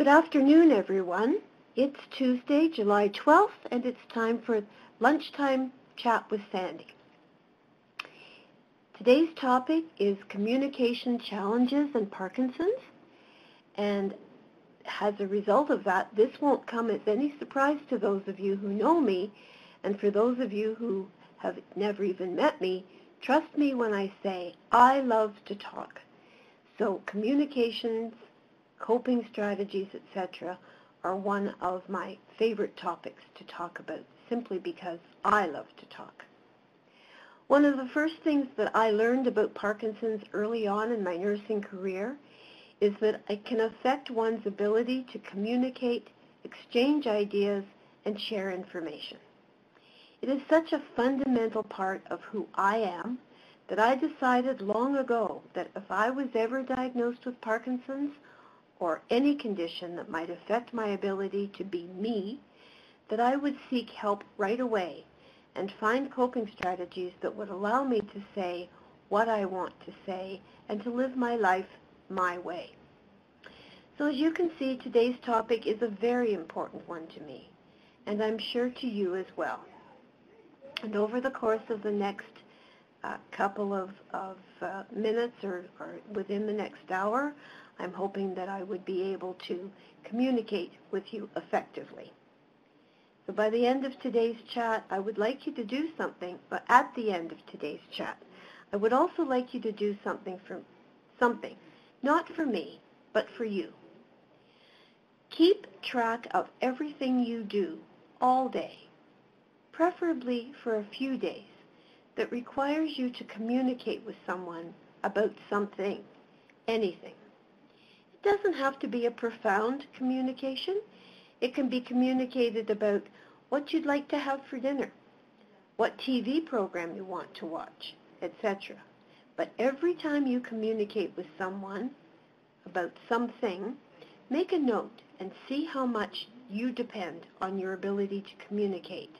Good afternoon, everyone. It's Tuesday, July 12th, and it's time for Lunchtime Chat with Sandy. Today's topic is communication challenges and Parkinson's, and as a result of that, this won't come as any surprise to those of you who know me, and for those of you who have never even met me, trust me when I say I love to talk. So communications, coping strategies, etc., are one of my favorite topics to talk about, simply because I love to talk. One of the first things that I learned about Parkinson's early on in my nursing career is that it can affect one's ability to communicate, exchange ideas, and share information. It is such a fundamental part of who I am that I decided long ago that if I was ever diagnosed with Parkinson's, or any condition that might affect my ability to be me, that I would seek help right away and find coping strategies that would allow me to say what I want to say and to live my life my way. So as you can see, today's topic is a very important one to me, and I'm sure to you as well. And over the course of the next couple of minutes or within the next hour, I'm hoping that I would be able to communicate with you effectively. So by the end of today's chat, I would like you to do something, but at the end of today's chat, I would also like you to do something, not for me, but for you. Keep track of everything you do all day, preferably for a few days, that requires you to communicate with someone about something, anything. It doesn't have to be a profound communication. It can be communicated about what you'd like to have for dinner, what TV program you want to watch, etc. But every time you communicate with someone about something, make a note and see how much you depend on your ability to communicate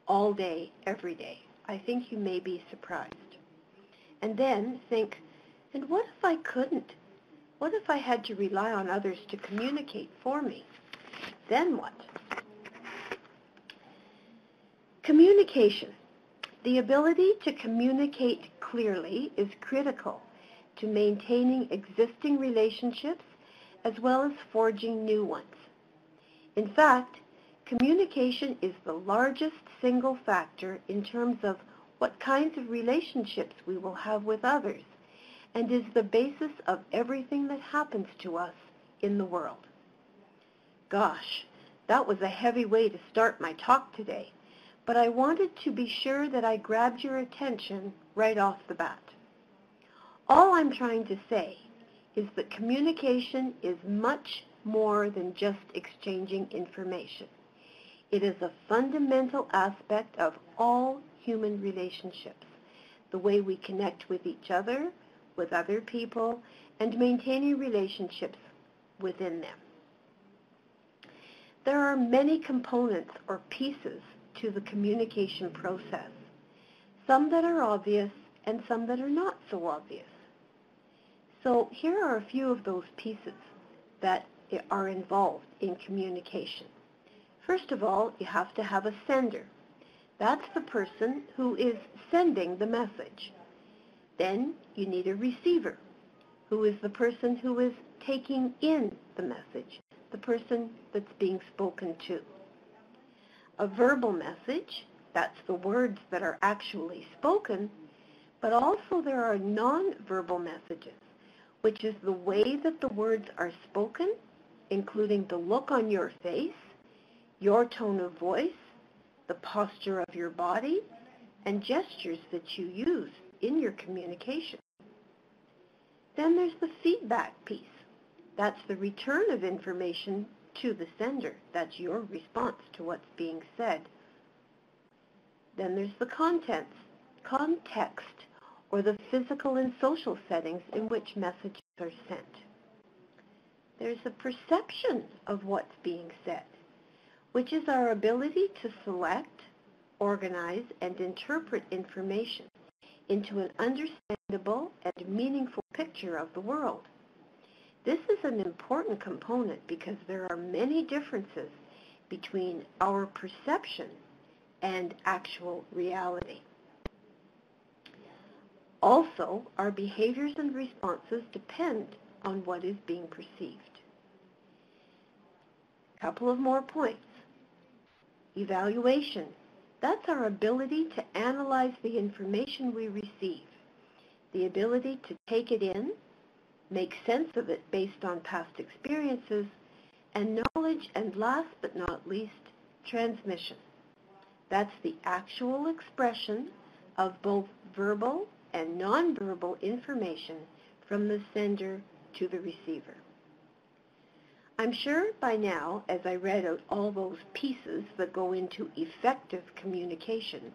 all day, every day. I think you may be surprised. And then think, and what if I couldn't? What if I had to rely on others to communicate for me? Then what? Communication. The ability to communicate clearly is critical to maintaining existing relationships as well as forging new ones. In fact, communication is the largest single factor in terms of what kinds of relationships we will have with others, and is the basis of everything that happens to us in the world. Gosh, that was a heavy way to start my talk today, but I wanted to be sure that I grabbed your attention right off the bat. All I'm trying to say is that communication is much more than just exchanging information. It is a fundamental aspect of all human relationships, the way we connect with each other, with other people, and maintaining relationships within them. There are many components or pieces to the communication process, some that are obvious and some that are not so obvious. So here are a few of those pieces that are involved in communication. First of all, you have to have a sender. That's the person who is sending the message. Then you need a receiver, who is the person who is taking in the message, the person that's being spoken to. A verbal message, that's the words that are actually spoken, but also there are non-verbal messages, which is the way that the words are spoken, including the look on your face, your tone of voice, the posture of your body, and gestures that you use in your communication. Then there's the feedback piece. That's the return of information to the sender. That's your response to what's being said. Then there's the context, or the physical and social settings in which messages are sent. There's a perception of what's being said, which is our ability to select, organize, and interpret information into an understandable and meaningful picture of the world. This is an important component because there are many differences between our perception and actual reality. Also, our behaviors and responses depend on what is being perceived. A couple of more points. Evaluation. That's our ability to analyze the information we receive, the ability to take it in, make sense of it based on past experiences, and knowledge, and last but not least, transmission. That's the actual expression of both verbal and nonverbal information from the sender to the receiver. I'm sure by now, as I read out all those pieces that go into effective communication,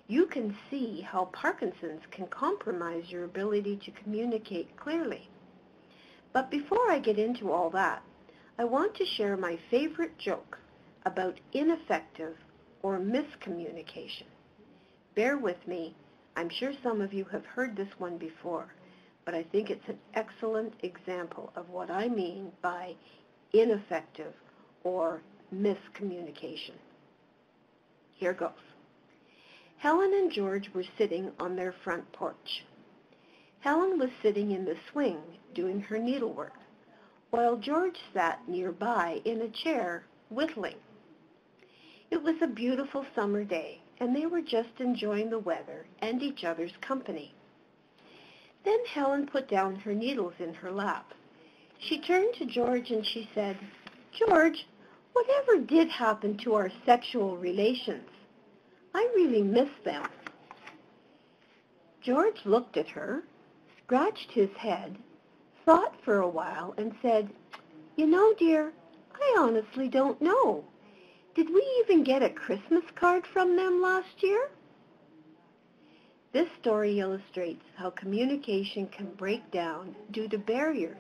you can see how Parkinson's can compromise your ability to communicate clearly. But before I get into all that, I want to share my favorite joke about ineffective or miscommunication. Bear with me. I'm sure some of you have heard this one before, but I think it's an excellent example of what I mean by ineffective or miscommunication. Here goes. Helen and George were sitting on their front porch. Helen was sitting in the swing doing her needlework, while George sat nearby in a chair whittling. It was a beautiful summer day, and they were just enjoying the weather and each other's company. Then Helen put down her needles in her lap. She turned to George and she said, "George, whatever did happen to our sexual relations? I really miss them." George looked at her, scratched his head, thought for a while, and said, "You know, dear, I honestly don't know. Did we even get a Christmas card from them last year?" This story illustrates how communication can break down due to barriers,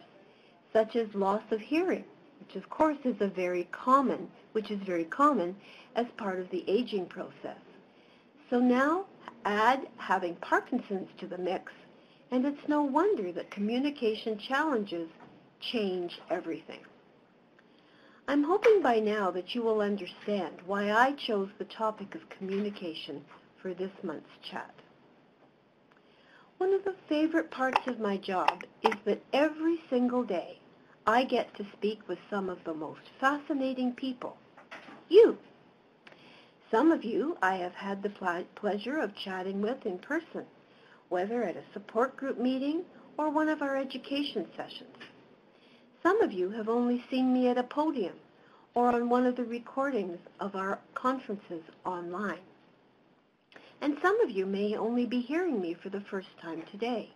such as loss of hearing, which of course is very common as part of the aging process. So now add having Parkinson's to the mix, and it's no wonder that communication challenges change everything. I'm hoping by now that you will understand why I chose the topic of communication for this month's chat. One of the favorite parts of my job is that every single day I get to speak with some of the most fascinating people. You. Some of you I have had the pleasure of chatting with in person, whether at a support group meeting or one of our education sessions. Some of you have only seen me at a podium or on one of the recordings of our conferences online. And some of you may only be hearing me for the first time today.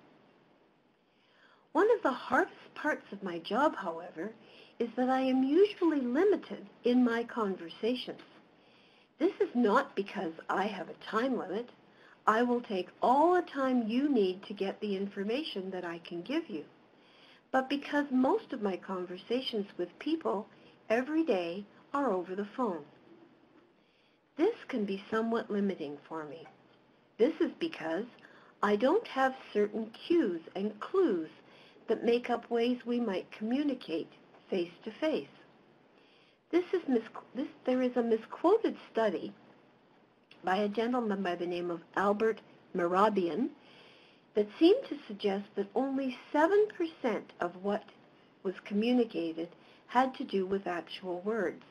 One of the hardest parts of my job, however, is that I am usually limited in my conversations. This is not because I have a time limit. I will take all the time you need to get the information that I can give you, but because most of my conversations with people every day are over the phone. This can be somewhat limiting for me. This is because I don't have certain cues and clues that make up ways we might communicate face-to-face. There is a misquoted study by a gentleman by the name of Albert Mehrabian that seemed to suggest that only 7% of what was communicated had to do with actual words,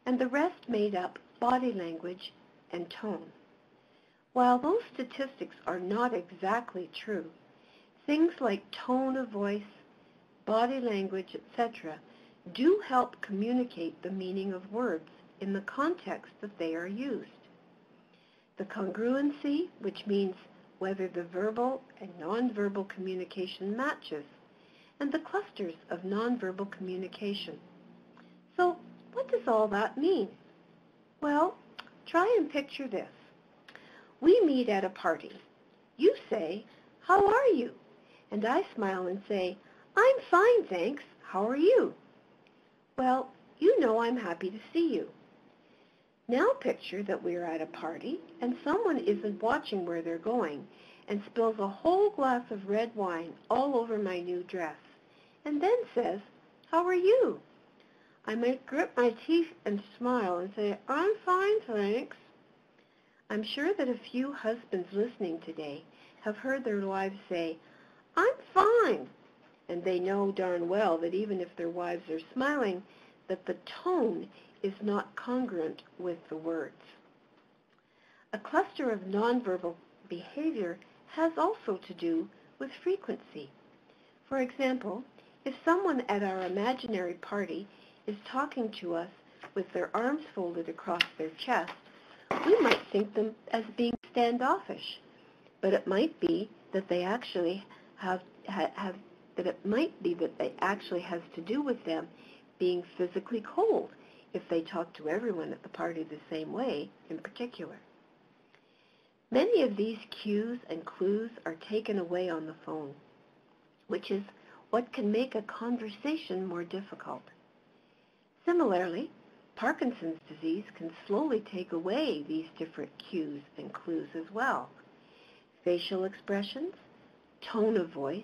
and the rest made up body language and tone. While those statistics are not exactly true, things like tone of voice, body language, etc., do help communicate the meaning of words in the context that they are used. The congruency, which means whether the verbal and nonverbal communication matches, and the clusters of nonverbal communication. So, what does all that mean? Well, try and picture this. We meet at a party. You say, "How are you?" And I smile and say, "I'm fine, thanks. How are you?" Well, you know I'm happy to see you. Now picture that we're at a party and someone isn't watching where they're going and spills a whole glass of red wine all over my new dress and then says, "How are you?" I might grit my teeth and smile and say, "I'm fine, thanks." I'm sure that a few husbands listening today have heard their wives say, "I'm fine," and they know darn well that even if their wives are smiling, that the tone is not congruent with the words. A cluster of nonverbal behavior has also to do with frequency. For example, if someone at our imaginary party is talking to us with their arms folded across their chest, we might think them as being standoffish, but it might be that they actually has to do with them being physically cold if they talk to everyone at the party the same way in particular. Many of these cues and clues are taken away on the phone, which is what can make a conversation more difficult. Similarly, Parkinson's disease can slowly take away these different cues and clues as well. Facial expressions, tone of voice,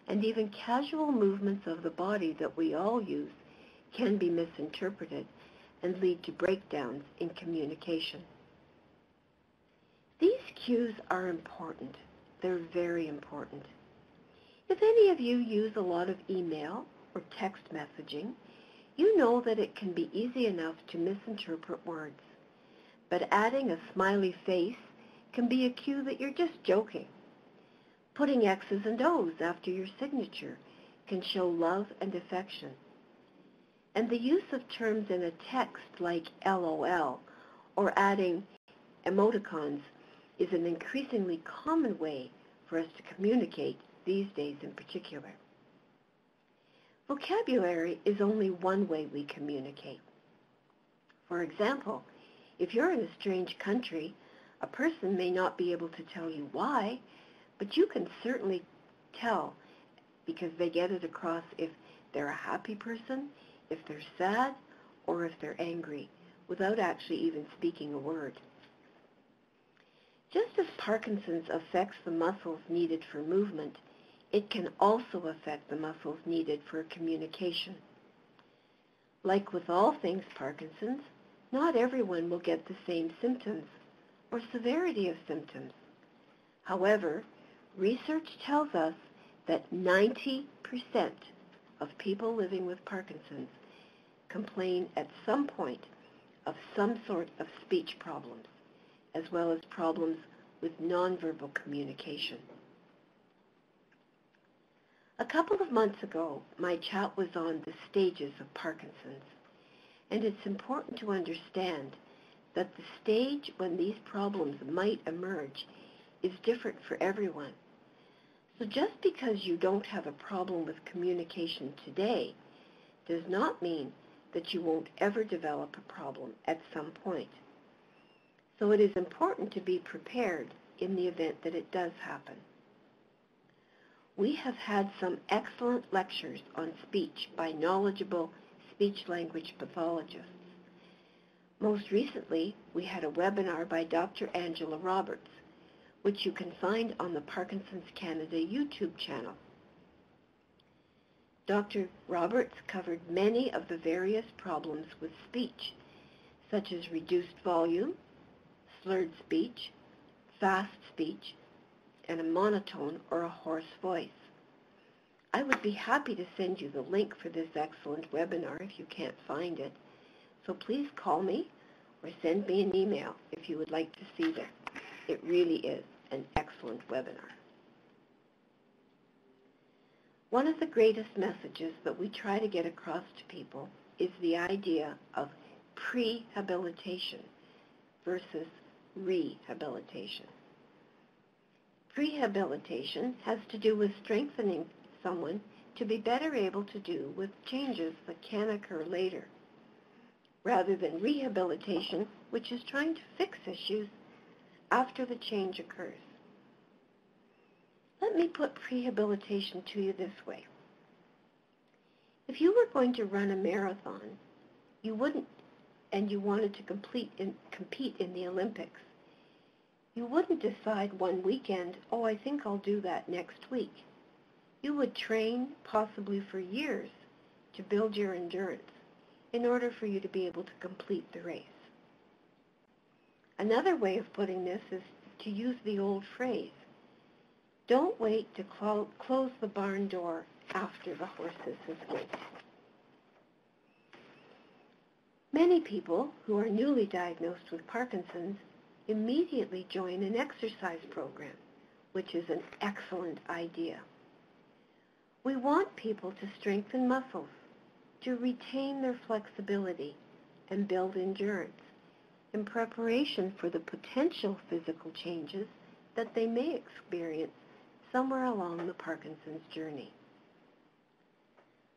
and even casual movements of the body that we all use can be misinterpreted and lead to breakdowns in communication. These cues are important. They're very important. If any of you use a lot of email or text messaging, you know that it can be easy enough to misinterpret words. But adding a smiley face can be a cue that you're just joking. Putting X's and O's after your signature can show love and affection. And the use of terms in a text like LOL or adding emoticons is an increasingly common way for us to communicate these days in particular. Vocabulary is only one way we communicate. For example, if you're in a strange country, a person may not be able to tell you why, but you can certainly tell because they get it across if they're a happy person, if they're sad, or if they're angry, without actually even speaking a word. Just as Parkinson's affects the muscles needed for movement, it can also affect the muscles needed for communication. Like with all things Parkinson's, not everyone will get the same symptoms or severity of symptoms. However, research tells us that 90% of people living with Parkinson's complain at some point of some sort of speech problems, as well as problems with nonverbal communication. A couple of months ago, my chat was on the stages of Parkinson's, and it's important to understand that the stage when these problems might emerge is different for everyone. So just because you don't have a problem with communication today does not mean that you won't ever develop a problem at some point. So it is important to be prepared in the event that it does happen. We have had some excellent lectures on speech by knowledgeable speech-language pathologists. Most recently, we had a webinar by Dr. Angela Roberts, which you can find on the Parkinson's Canada YouTube channel. Dr. Roberts covered many of the various problems with speech, such as reduced volume, slurred speech, fast speech, and a monotone or a hoarse voice. I would be happy to send you the link for this excellent webinar if you can't find it. So please call me or send me an email if you would like to see this. It really is an excellent webinar. One of the greatest messages that we try to get across to people is the idea of prehabilitation versus rehabilitation. Prehabilitation has to do with strengthening someone to be better able to do with changes that can occur later, rather than rehabilitation, which is trying to fix issues after the change occurs. Let me put prehabilitation to you this way. If you were going to run a marathon, you wanted to compete in the Olympics, you wouldn't decide one weekend, oh, I think I'll do that next week. You would train, possibly for years, to build your endurance in order for you to be able to complete the race. Another way of putting this is to use the old phrase, don't wait to close the barn door after the horses have gate. Many people who are newly diagnosed with Parkinson's immediately join an exercise program, which is an excellent idea. We want people to strengthen muscles, to retain their flexibility, and build endurance in preparation for the potential physical changes that they may experience somewhere along the Parkinson's journey.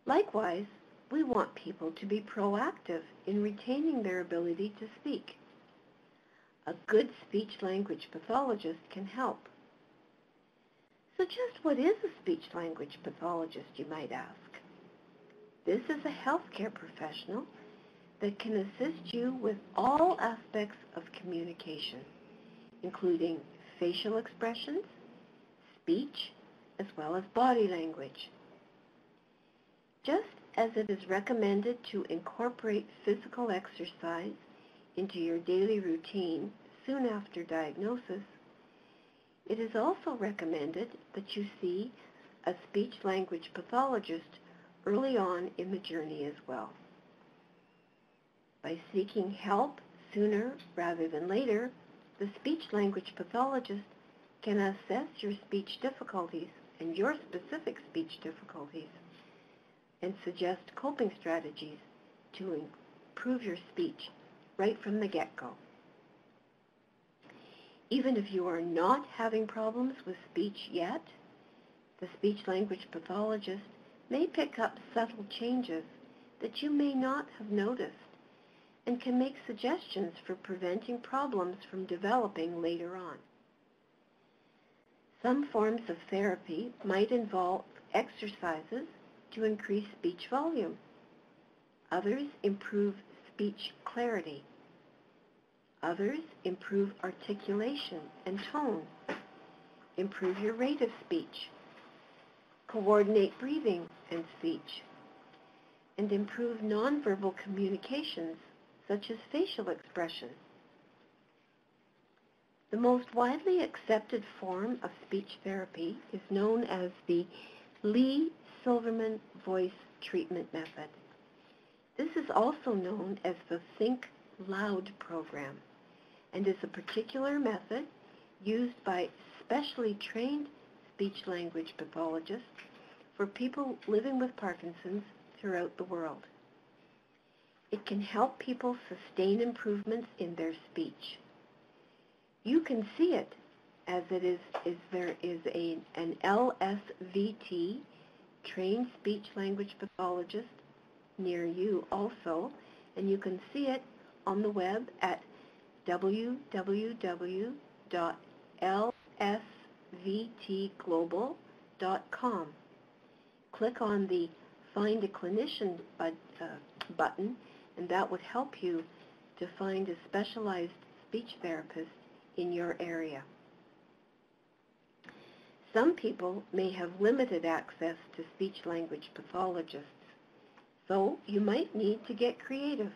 Likewise, we want people to be proactive in retaining their ability to speak. A good speech-language pathologist can help. So just what is a speech-language pathologist, you might ask? This is a healthcare professional that can assist you with all aspects of communication, including facial expressions, speech, as well as body language. Just as it is recommended to incorporate physical exercise into your daily routine soon after diagnosis, it is also recommended that you see a speech-language pathologist early on in the journey as well. By seeking help sooner rather than later, the speech-language pathologist can assess your speech difficulties and your specific speech difficulties and suggest coping strategies to improve your speech right from the get-go. Even if you are not having problems with speech yet, the speech-language pathologist may pick up subtle changes that you may not have noticed and can make suggestions for preventing problems from developing later on. Some forms of therapy might involve exercises to increase speech volume. Others improve speech clarity. Others improve articulation and tone, improve your rate of speech, coordinate breathing and speech, and improve nonverbal communications such as facial expression. The most widely accepted form of speech therapy is known as the Lee-Silverman voice treatment method. This is also known as the Think Loud program and is a particular method used by specially trained speech-language pathologists for people living with Parkinson's throughout the world. It can help people sustain improvements in their speech. You can see it as there is an LSVT, trained speech-language pathologist, near you also, and you can see it on the web at www.lsvtglobal.com. Click on the Find a Clinician button, and that would help you to find a specialized speech therapist in your area. Some people may have limited access to speech-language pathologists, so you might need to get creative.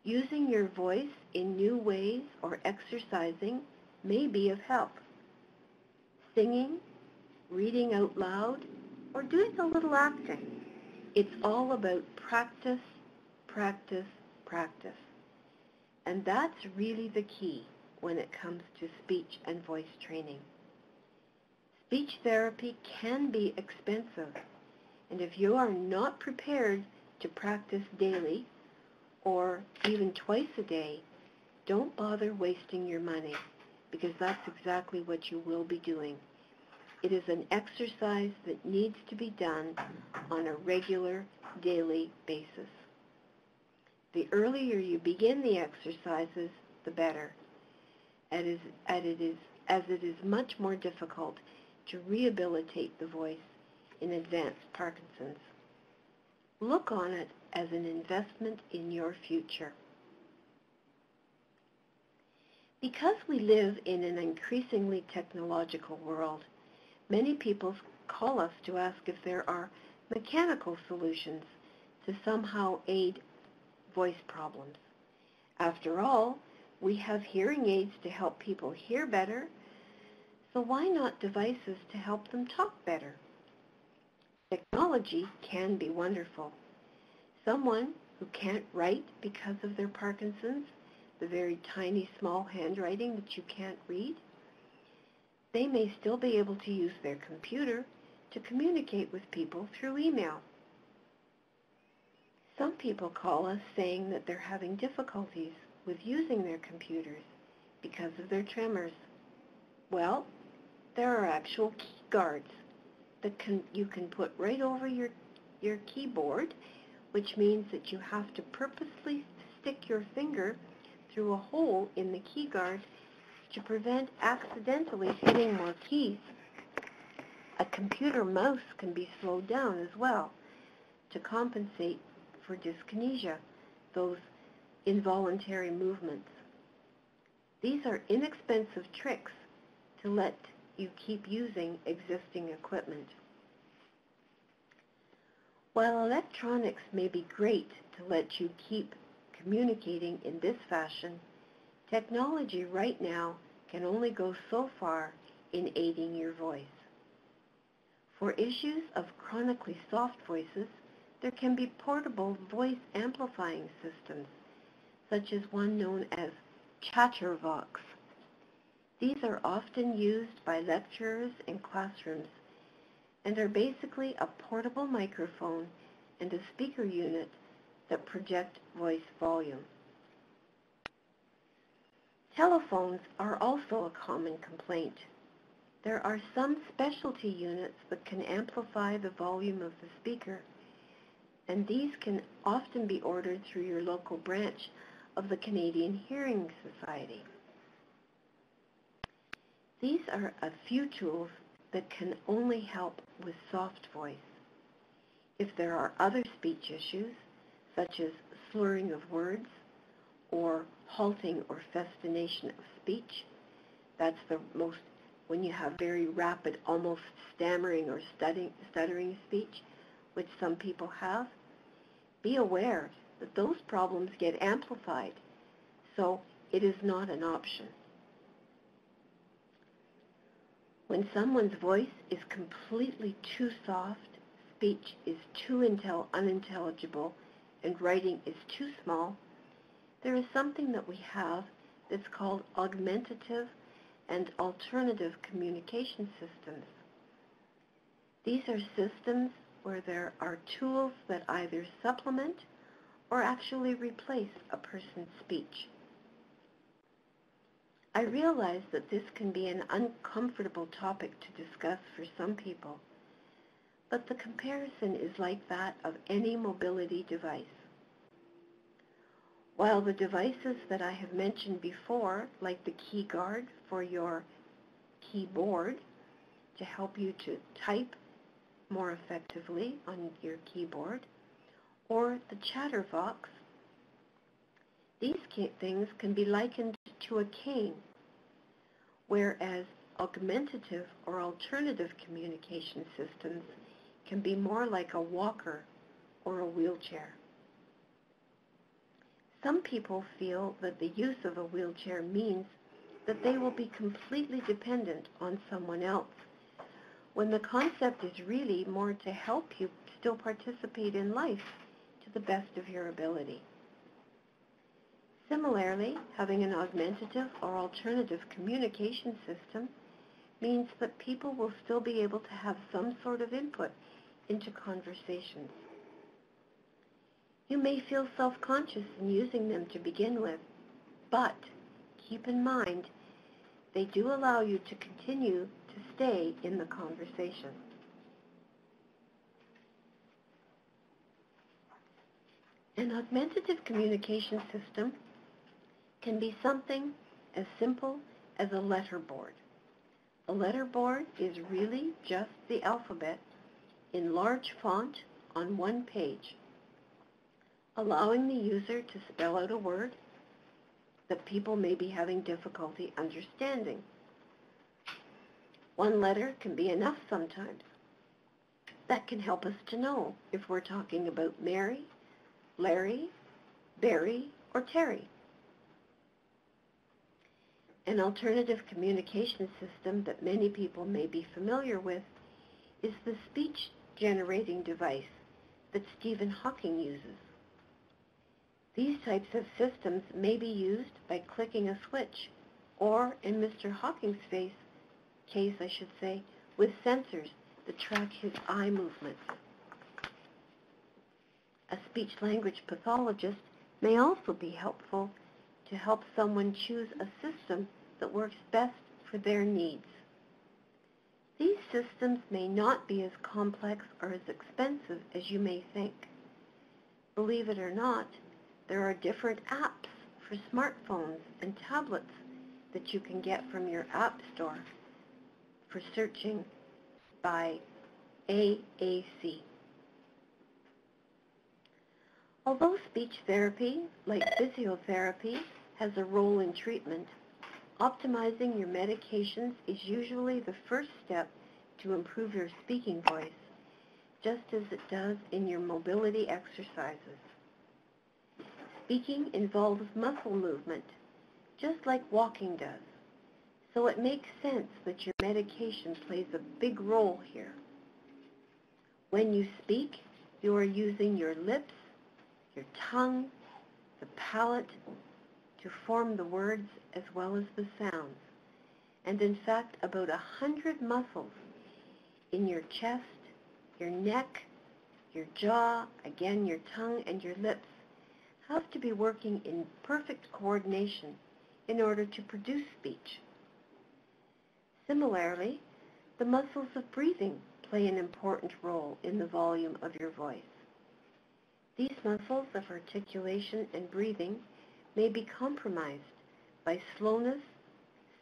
Using your voice in new ways or exercising may be of help. Singing, reading out loud, or doing a little acting. It's all about practice, practice, practice. And that's really the key when it comes to speech and voice training. Speech therapy can be expensive, and if you are not prepared to practice daily or even twice a day, don't bother wasting your money, because that's exactly what you will be doing. It is an exercise that needs to be done on a regular, daily basis. The earlier you begin the exercises, the better, as it is much more difficult to rehabilitate the voice in advanced Parkinson's. Look on it as an investment in your future. Because we live in an increasingly technological world, many people's call us to ask if there are mechanical solutions to somehow aid voice problems. After all, we have hearing aids to help people hear better, so why not devices to help them talk better? Technology can be wonderful. Someone who can't write because of their Parkinson's, the very tiny small handwriting that you can't read, they may still be able to use their computer to communicate with people through email. Some people call us saying that they're having difficulties with using their computers because of their tremors. Well, there are actual key guards that you can put right over your keyboard, which means that you have to purposely stick your finger through a hole in the key guard to prevent accidentally hitting more keys. A computer mouse can be slowed down as well to compensate for dyskinesia, those involuntary movements. These are inexpensive tricks to let you keep using existing equipment. While electronics may be great to let you keep communicating in this fashion, technology right now can only go so far in aiding your voice. For issues of chronically soft voices, there can be portable voice amplifying systems, such as one known as Chattervox. These are often used by lecturers in classrooms and are basically a portable microphone and a speaker unit that project voice volume. Telephones are also a common complaint. There are some specialty units that can amplify the volume of the speaker, and these can often be ordered through your local branch of the Canadian Hearing Society. These are a few tools that can only help with soft voice. If there are other speech issues, such as slurring of words or halting or festination of speech, that's the most, when you have very rapid, almost stammering or stuttering speech, which some people have, be aware that those problems get amplified, so it is not an option. When someone's voice is completely too soft, speech is too unintelligible, and writing is too small, there is something that we have that's called augmentative and alternative communication systems. These are systems where there are tools that either supplement or actually replace a person's speech. I realize that this can be an uncomfortable topic to discuss for some people, but the comparison is like that of any mobility device. While the devices that I have mentioned before, like the key guard for your keyboard to help you to type more effectively on your keyboard, or the Chattervox, these things can be likened to a cane, whereas augmentative or alternative communication systems can be more like a walker or a wheelchair. Some people feel that the use of a wheelchair means that they will be completely dependent on someone else, when the concept is really more to help you still participate in life to the best of your ability. Similarly, having an augmentative or alternative communication system means that people will still be able to have some sort of input into conversations. You may feel self-conscious in using them to begin with, but keep in mind they do allow you to continue to stay in the conversation. An augmentative communication system can be something as simple as a letterboard. A letterboard is really just the alphabet in large font on one page, allowing the user to spell out a word that people may be having difficulty understanding. One letter can be enough sometimes, That can help us to know if we're talking about Mary, Larry, Barry, or Terry. An alternative communication system that many people may be familiar with is the speech-generating device that Stephen Hawking uses. These types of systems may be used by clicking a switch, or in Mr. Hawking's case, with sensors that track his eye movements. A speech-language pathologist may also be helpful to help someone choose a system that works best for their needs. These systems may not be as complex or as expensive as you may think. Believe it or not, there are different apps for smartphones and tablets that you can get from your app store for searching by AAC. Although speech therapy, like physiotherapy, has a role in treatment, optimizing your medications is usually the first step to improve your speaking voice, just as it does in your mobility exercises. Speaking involves muscle movement, just like walking does, so it makes sense that your medication plays a big role here. When you speak, you are using your lips, your tongue, the palate to form the words as well as the sounds. And in fact, about 100 muscles in your chest, your neck, your jaw, again your tongue and your lips have to be working in perfect coordination in order to produce speech. Similarly, the muscles of breathing play an important role in the volume of your voice. These muscles of articulation and breathing may be compromised by slowness,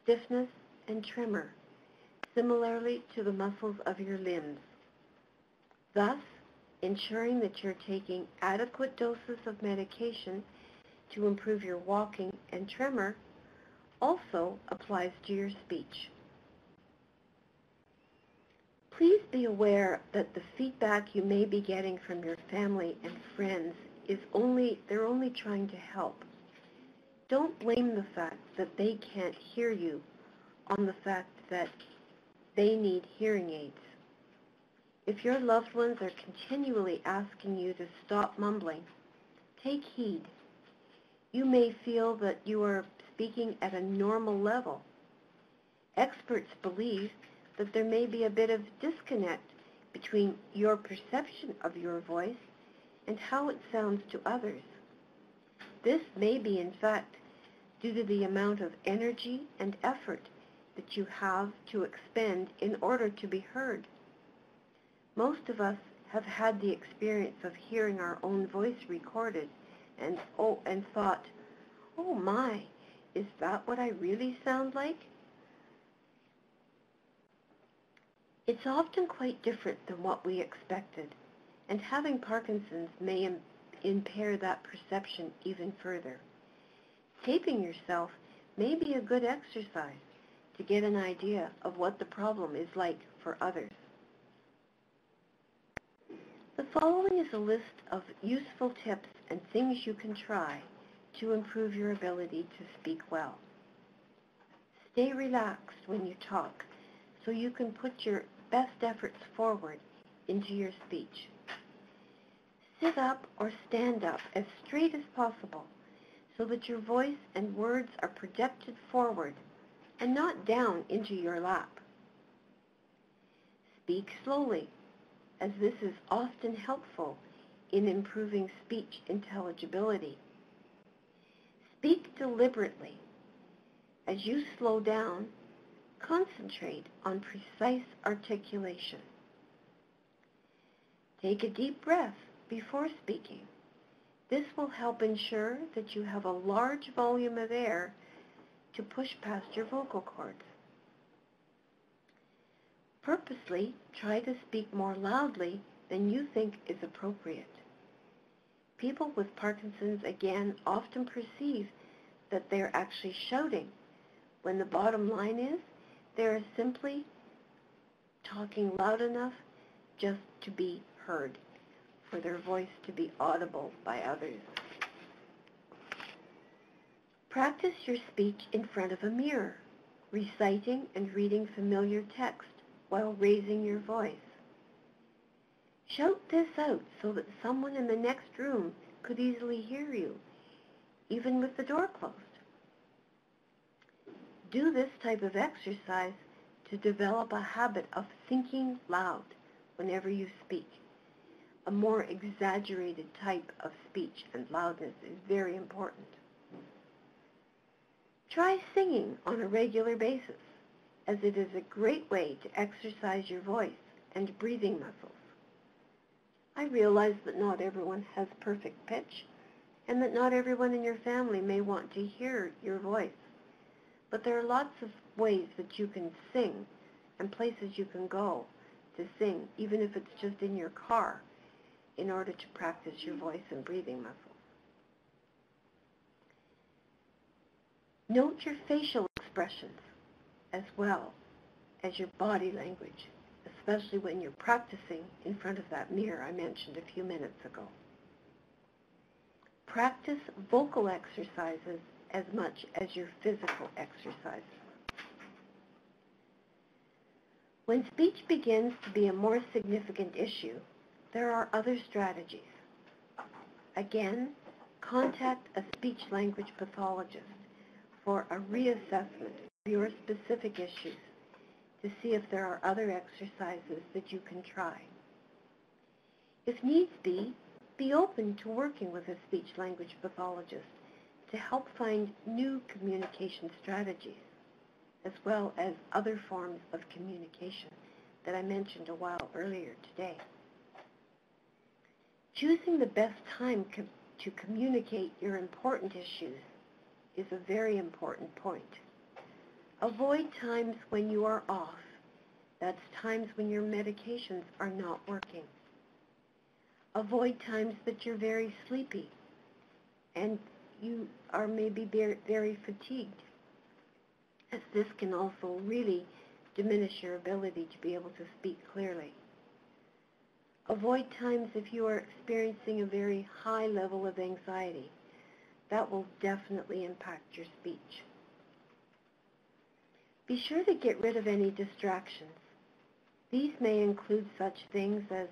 stiffness, and tremor, similarly to the muscles of your limbs. Thus, ensuring that you're taking adequate doses of medication to improve your walking and tremor also applies to your speech. Please be aware that the feedback you may be getting from your family and friends they're only trying to help. Don't blame the fact that they can't hear you on the fact that they need hearing aids. If your loved ones are continually asking you to stop mumbling, take heed. You may feel that you are speaking at a normal level. Experts believe that there may be a bit of disconnect between your perception of your voice and how it sounds to others. This may be, in fact, due to the amount of energy and effort that you have to expend in order to be heard. Most of us have had the experience of hearing our own voice recorded and thought, oh my, is that what I really sound like? It's often quite different than what we expected, and having Parkinson's may impair that perception even further. Taping yourself may be a good exercise to get an idea of what the problem is like for others. The following is a list of useful tips and things you can try to improve your ability to speak well. Stay relaxed when you talk so you can put your best efforts forward into your speech. Sit up or stand up as straight as possible so that your voice and words are projected forward and not down into your lap. Speak slowly, as this is often helpful in improving speech intelligibility. Speak deliberately. As you slow down, concentrate on precise articulation. Take a deep breath before speaking. This will help ensure that you have a large volume of air to push past your vocal cords. Purposely try to speak more loudly than you think is appropriate. People with Parkinson's, again, often perceive that they're actually shouting, when the bottom line is they're simply talking loud enough just to be heard, for their voice to be audible by others. Practice your speech in front of a mirror, reciting and reading familiar text while raising your voice. Shout this out so that someone in the next room could easily hear you, even with the door closed. Do this type of exercise to develop a habit of thinking loud whenever you speak. A more exaggerated type of speech and loudness is very important. Try singing on a regular basis, as it is a great way to exercise your voice and breathing muscles. I realize that not everyone has perfect pitch, and that not everyone in your family may want to hear your voice. But there are lots of ways that you can sing and places you can go to sing, even if it's just in your car, in order to practice your voice and breathing muscles. Note your facial expressions as well as your body language, especially when you're practicing in front of that mirror I mentioned a few minutes ago. Practice vocal exercises as much as your physical exercises. When speech begins to be a more significant issue, there are other strategies. Again, contact a speech-language pathologist for a reassessment of your specific issues to see if there are other exercises that you can try. If needs be open to working with a speech-language pathologist to help find new communication strategies, as well as other forms of communication that I mentioned a while earlier today. Choosing the best time to communicate your important issues is a very important point. Avoid times when you are off. That's times when your medications are not working. Avoid times that you're very sleepy and you are maybe very fatigued, as this can also really diminish your ability to be able to speak clearly. Avoid times if you are experiencing a very high level of anxiety. That will definitely impact your speech. Be sure to get rid of any distractions. These may include such things as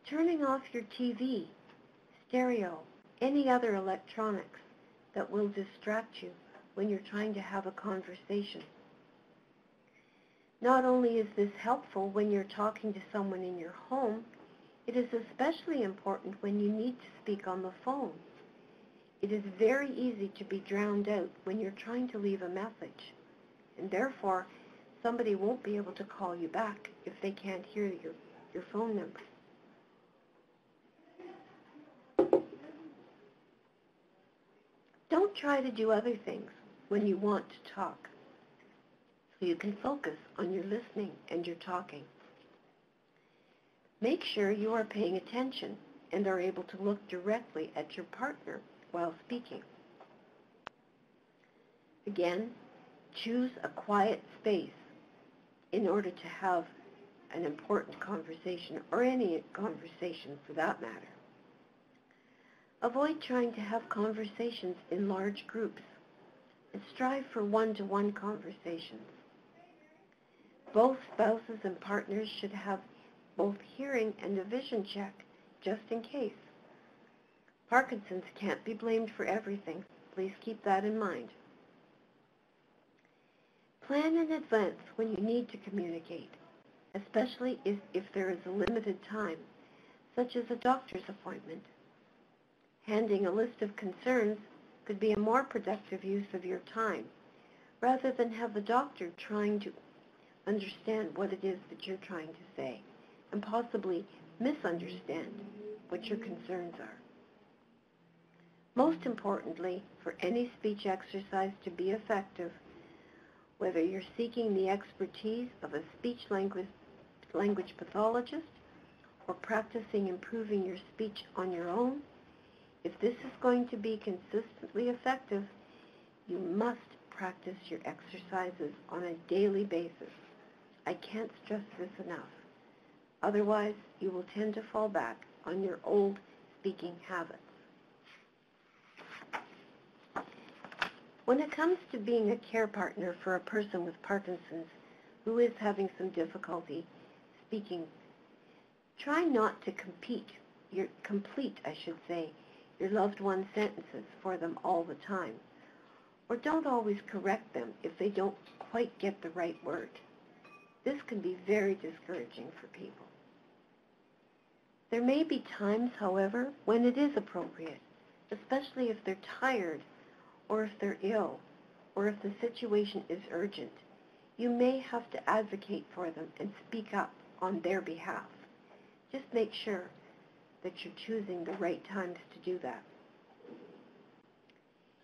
turning off your TV, stereo, any other electronics that will distract you when you're trying to have a conversation. Not only is this helpful when you're talking to someone in your home, it is especially important when you need to speak on the phone. It is very easy to be drowned out when you're trying to leave a message, and therefore somebody won't be able to call you back if they can't hear your phone number. Don't try to do other things when you want to talk, so you can focus on your listening and your talking. Make sure you are paying attention and are able to look directly at your partner while speaking. Again, choose a quiet space in order to have an important conversation, or any conversation for that matter. Avoid trying to have conversations in large groups and strive for one-to-one conversations. Both spouses and partners should have both hearing and a vision check, just in case. Parkinson's can't be blamed for everything. Please keep that in mind. Plan in advance when you need to communicate, especially if there is a limited time, such as a doctor's appointment. Handing a list of concerns could be a more productive use of your time, rather than have the doctor trying to understand what it is that you're trying to say, and possibly misunderstand what your concerns are. Most importantly, for any speech exercise to be effective, whether you're seeking the expertise of a speech-language pathologist or practicing improving your speech on your own, if this is going to be consistently effective, you must practice your exercises on a daily basis. I can't stress this enough. Otherwise, you will tend to fall back on your old speaking habits. When it comes to being a care partner for a person with Parkinson's who is having some difficulty speaking, try not to complete your loved one's sentences for them all the time, or don't always correct them if they don't quite get the right word. This can be very discouraging for people. There may be times, however, when it is appropriate, especially if they're tired or if they're ill or if the situation is urgent. You may have to advocate for them and speak up on their behalf. Just make sure that you're choosing the right times to do that.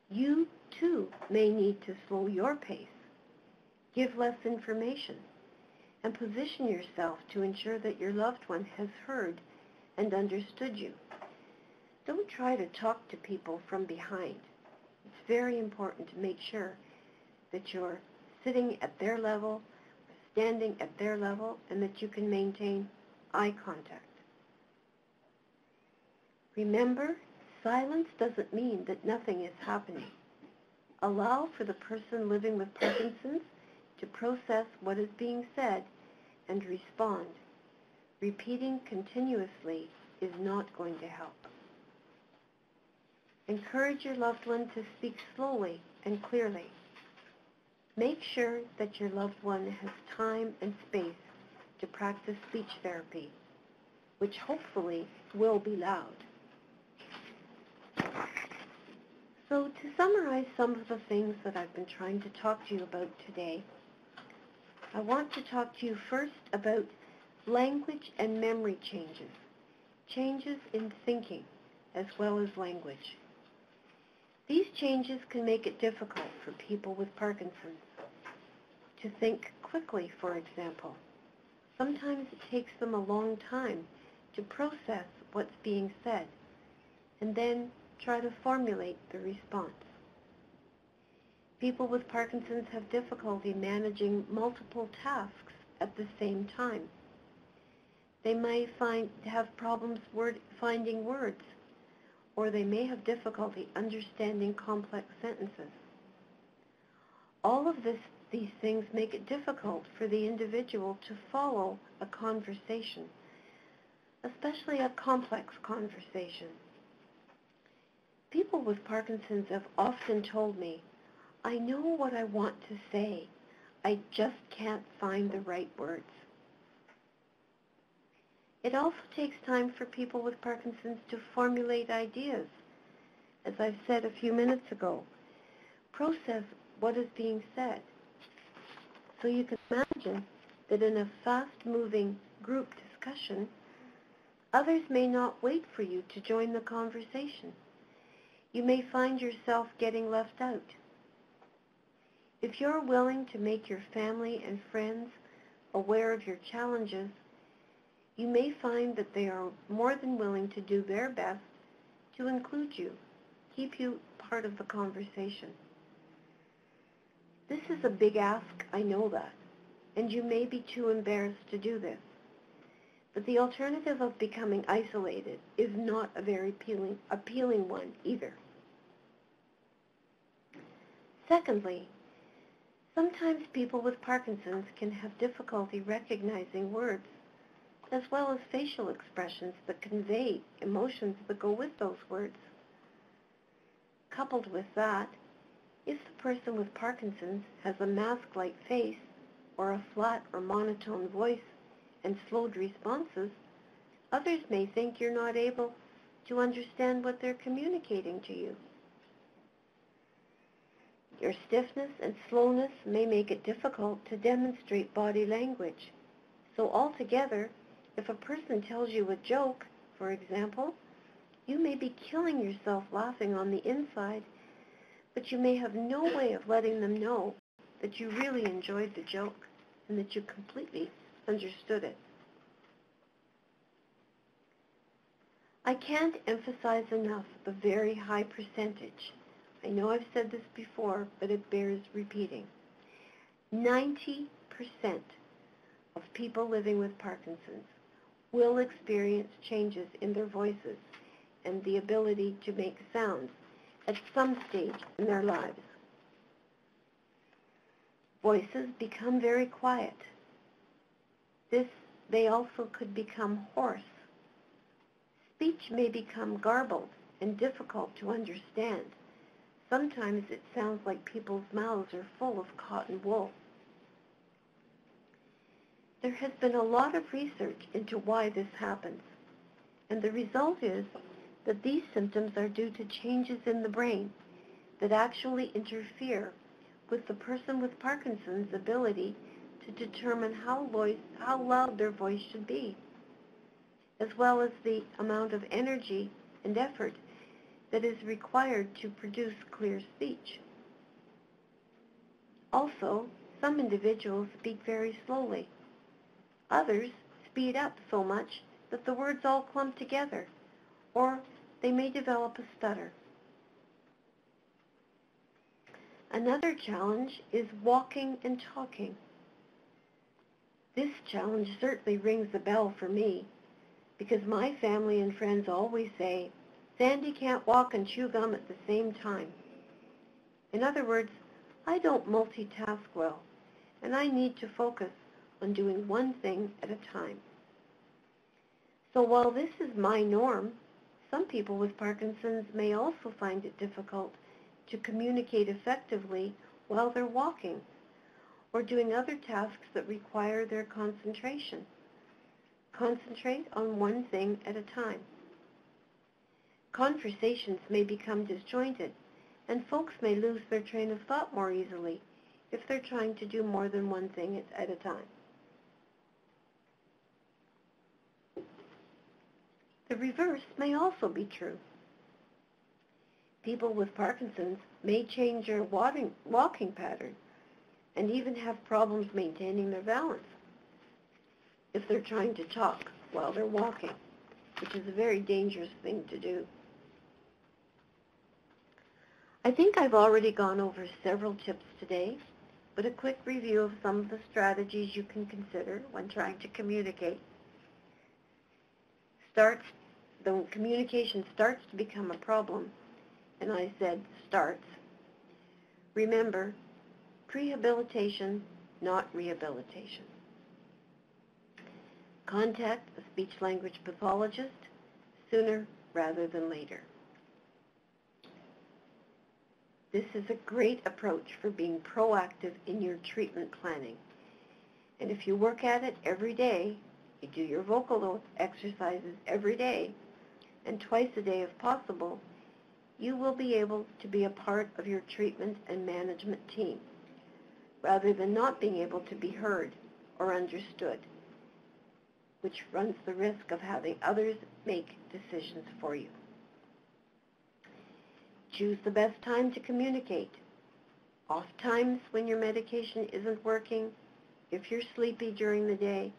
You, too, may need to slow your pace, give less information, and position yourself to ensure that your loved one has heard and understood you. Don't try to talk to people from behind. It's very important to make sure that you're sitting at their level, standing at their level, and that you can maintain eye contact. Remember, silence doesn't mean that nothing is happening. Allow for the person living with Parkinson's to process what is being said and respond. Repeating continuously is not going to help. Encourage your loved one to speak slowly and clearly. Make sure that your loved one has time and space to practice speech therapy, which hopefully will be loud. So to summarize some of the things that I've been trying to talk to you about today, I want to talk to you first about language and memory changes, changes in thinking as well as language. These changes can make it difficult for people with Parkinson's to think quickly, for example. Sometimes it takes them a long time to process what's being said and then try to formulate the response. People with Parkinson's have difficulty managing multiple tasks at the same time. They may have problems finding words, or they may have difficulty understanding complex sentences. All of these things make it difficult for the individual to follow a conversation, especially a complex conversation. People with Parkinson's have often told me, I know what I want to say, I just can't find the right words. It also takes time for people with Parkinson's to formulate ideas. As I've said a few minutes ago, process what is being said. So you can imagine that in a fast-moving group discussion, others may not wait for you to join the conversation. You may find yourself getting left out. If you're willing to make your family and friends aware of your challenges, you may find that they are more than willing to do their best to include you, keep you part of the conversation. This is a big ask, I know that, and you may be too embarrassed to do this. But the alternative of becoming isolated is not a very appealing one either. Secondly, sometimes people with Parkinson's can have difficulty recognizing words, as well as facial expressions that convey emotions that go with those words. Coupled with that, if the person with Parkinson's has a mask-like face or a flat or monotone voice and slowed responses, others may think you're not able to understand what they're communicating to you. Your stiffness and slowness may make it difficult to demonstrate body language. So altogether, if a person tells you a joke, for example, you may be killing yourself laughing on the inside, but you may have no way of letting them know that you really enjoyed the joke and that you completely understood it. I can't emphasize enough the very high percentage. I know I've said this before, but it bears repeating. 90% of people living with Parkinson's will experience changes in their voices and the ability to make sounds at some stage in their lives. Voices become very quiet. They also could become hoarse. Speech may become garbled and difficult to understand. Sometimes it sounds like people's mouths are full of cotton wool. There has been a lot of research into why this happens, and the result is that these symptoms are due to changes in the brain that actually interfere with the person with Parkinson's ability to determine how loud their voice should be, as well as the amount of energy and effort that is required to produce clear speech. Also, some individuals speak very slowly. Others speed up so much that the words all clump together, or they may develop a stutter. Another challenge is walking and talking. This challenge certainly rings a bell for me, because my family and friends always say, Sandy can't walk and chew gum at the same time. In other words, I don't multitask well, and I need to focus on doing one thing at a time. So while this is my norm, some people with Parkinson's may also find it difficult to communicate effectively while they're walking or doing other tasks that require their concentration. Concentrate on one thing at a time. Conversations may become disjointed, and folks may lose their train of thought more easily if they're trying to do more than one thing at a time. The reverse may also be true. People with Parkinson's may change their walking pattern and even have problems maintaining their balance if they're trying to talk while they're walking, which is a very dangerous thing to do. I think I've already gone over several tips today, but a quick review of some of the strategies you can consider when trying to communicate. The communication starts to become a problem, and I said starts. Remember, prehabilitation, not rehabilitation. Contact a speech-language pathologist sooner rather than later. This is a great approach for being proactive in your treatment planning. And if you work at it every day, you do your vocal exercises every day, and twice a day if possible, you will be able to be a part of your treatment and management team, rather than not being able to be heard or understood, which runs the risk of having others make decisions for you. Choose the best time to communicate. Off times when your medication isn't working, if you're sleepy during the day,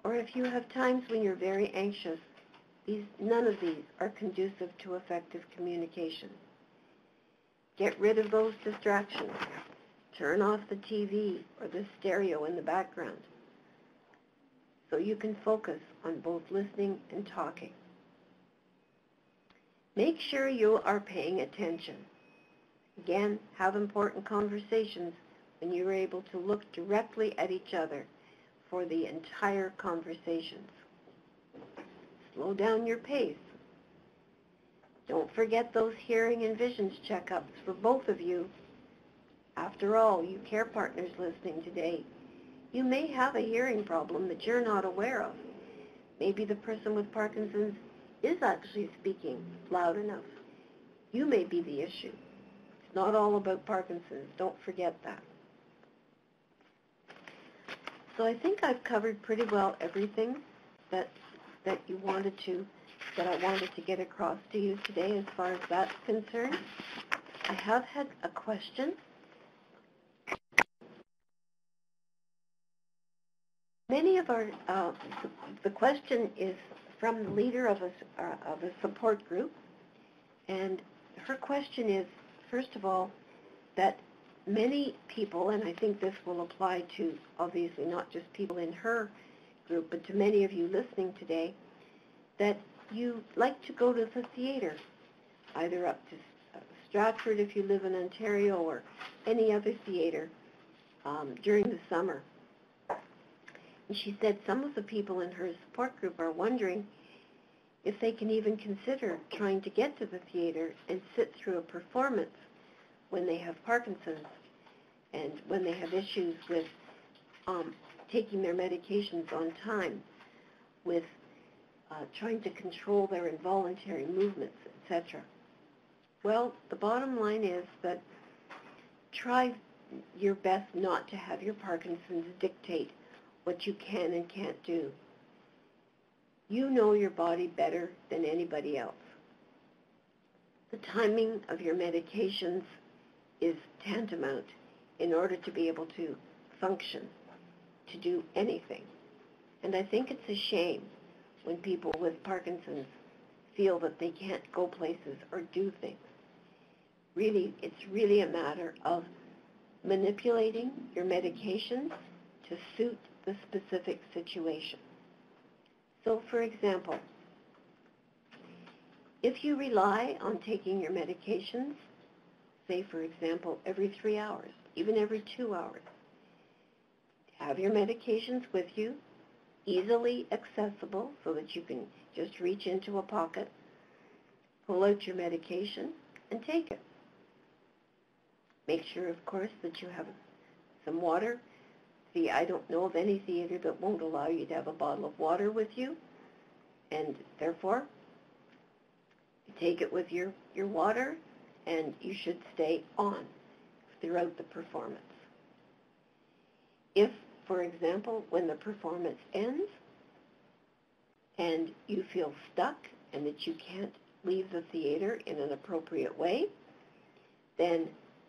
or if you have times when you're very anxious. None of these are conducive to effective communication. Get rid of those distractions. Turn off the TV or the stereo in the background so you can focus on both listening and talking. Make sure you are paying attention. Again, have important conversations when you're able to look directly at each other for the entire conversations. Slow down your pace. Don't forget those hearing and vision checkups for both of you. After all, you care partners listening today, you may have a hearing problem that you're not aware of. Maybe the person with Parkinson's is actually speaking loud enough. You may be the issue. It's not all about Parkinson's. Don't forget that. So I think I've covered pretty well everything that I wanted to get across to you today as far as that's concerned. I have had a question. The question is from the leader of a support group, and her question is, first of all, that many people, and I think this will apply to obviously not just people in her group, but to many of you listening today, that you like to go to the theater, either up to Stratford if you live in Ontario or any other theater during the summer. And she said some of the people in her support group are wondering if they can even consider trying to get to the theater and sit through a performance when they have Parkinson's and when they have issues with taking their medications on time, with trying to control their involuntary movements, etc. Well, the bottom line is that try your best not to have your Parkinson's dictate what you can and can't do. You know your body better than anybody else. The timing of your medications is tantamount in order to be able to function, to do anything. And I think it's a shame when people with Parkinson's feel that they can't go places or do things. Really, it's really a matter of manipulating your medications to suit the specific situation. So, for example, if you rely on taking your medications, say, for example, every 3 hours, even every 2 hours, have your medications with you, easily accessible so that you can just reach into a pocket, pull out your medication, and take it. Make sure, of course, that you have some water. See, I don't know of any theater that won't allow you to have a bottle of water with you, and therefore, you take it with your water, and you should stay on throughout the performance. If, for example, when the performance ends and you feel stuck and that you can't leave the theater in an appropriate way, then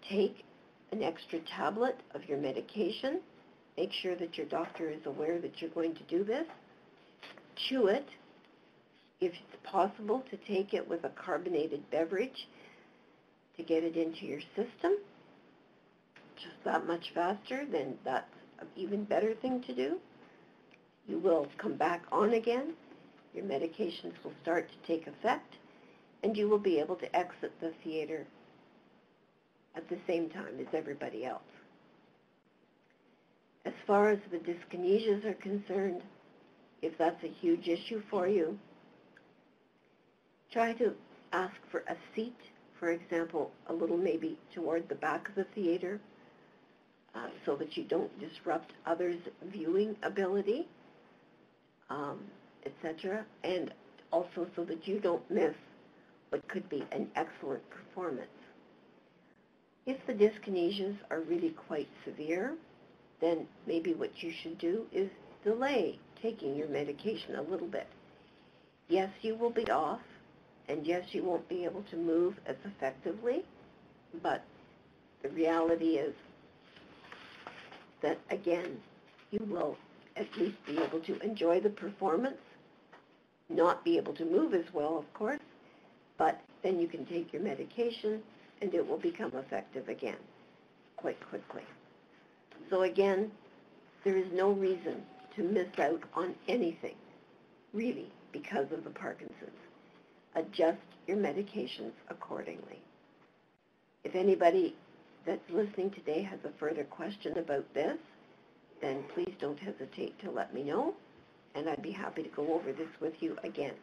take an extra tablet of your medication. Make sure that your doctor is aware that you're going to do this. Chew it. If it's possible to take it with a carbonated beverage to get it into your system, just that much faster, then that's an even better thing to do. You will come back on again. Your medications will start to take effect, and you will be able to exit the theater at the same time as everybody else. As far as the dyskinesias are concerned, if that's a huge issue for you, try to ask for a seat, for example, a little maybe toward the back of the theater, so that you don't disrupt others' viewing ability, etc., and also so that you don't miss what could be an excellent performance. If the dyskinesias are really quite severe, then maybe what you should do is delay taking your medication a little bit. Yes, you will be off, and yes, you won't be able to move as effectively, but the reality is that, again, you will at least be able to enjoy the performance, not be able to move as well, of course, but then you can take your medication and it will become effective again quite quickly. So again, there is no reason to miss out on anything, really, because of the Parkinson's. Adjust your medications accordingly. If anybody that's listening today has a further question about this, then please don't hesitate to let me know, and I'd be happy to go over this with you again.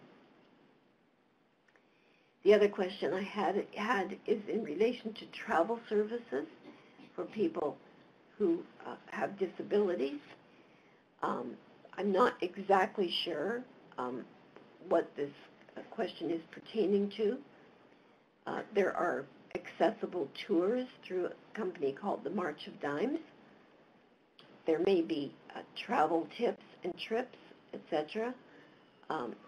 The other question I had is in relation to travel services for people who have disabilities. I'm not exactly sure what this question is pertaining to. There are accessible tours through a company called the March of Dimes. There may be travel tips and trips, etc.,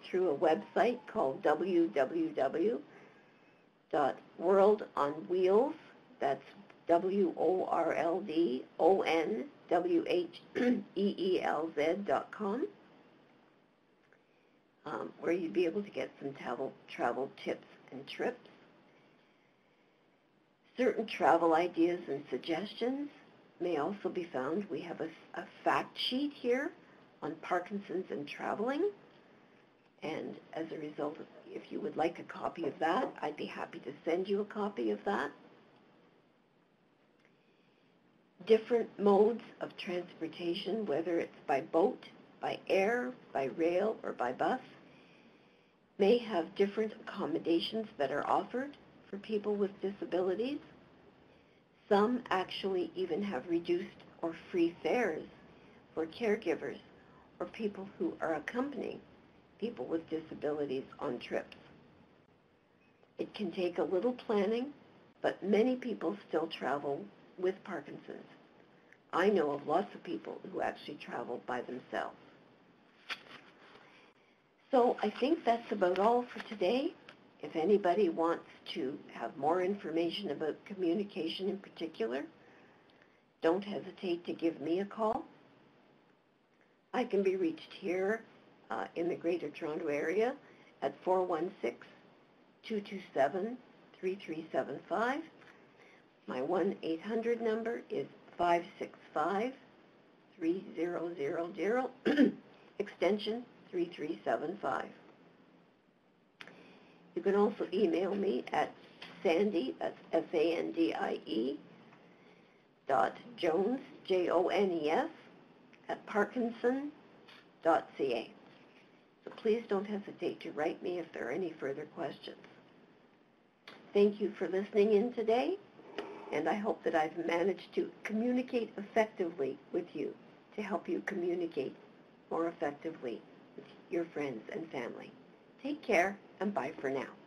through a website called www.worldonwheels, that's WORLDONWHEELZ.com, where you'd be able to get some travel tips and trips. Certain travel ideas and suggestions may also be found. We have a fact sheet here on Parkinson's and traveling. And as a result, if you would like a copy of that, I'd be happy to send you a copy of that. Different modes of transportation, whether it's by boat, by air, by rail, or by bus, may have different accommodations that are offered for people with disabilities. Some actually even have reduced or free fares for caregivers or people who are accompanying people with disabilities on trips. It can take a little planning, but many people still travel with Parkinson's. I know of lots of people who actually travel by themselves. So I think that's about all for today. If anybody wants to have more information about communication in particular, don't hesitate to give me a call. I can be reached here in the Greater Toronto Area at 416-227-3375. My 1-800 number is 565-3000, extension 3375. You can also email me at Sandy, that's SANDIE, .Jones, JONES, at parkinson.ca. So please don't hesitate to write me if there are any further questions. Thank you for listening in today, and I hope that I've managed to communicate effectively with you to help you communicate more effectively with your friends and family. Take care, and bye for now.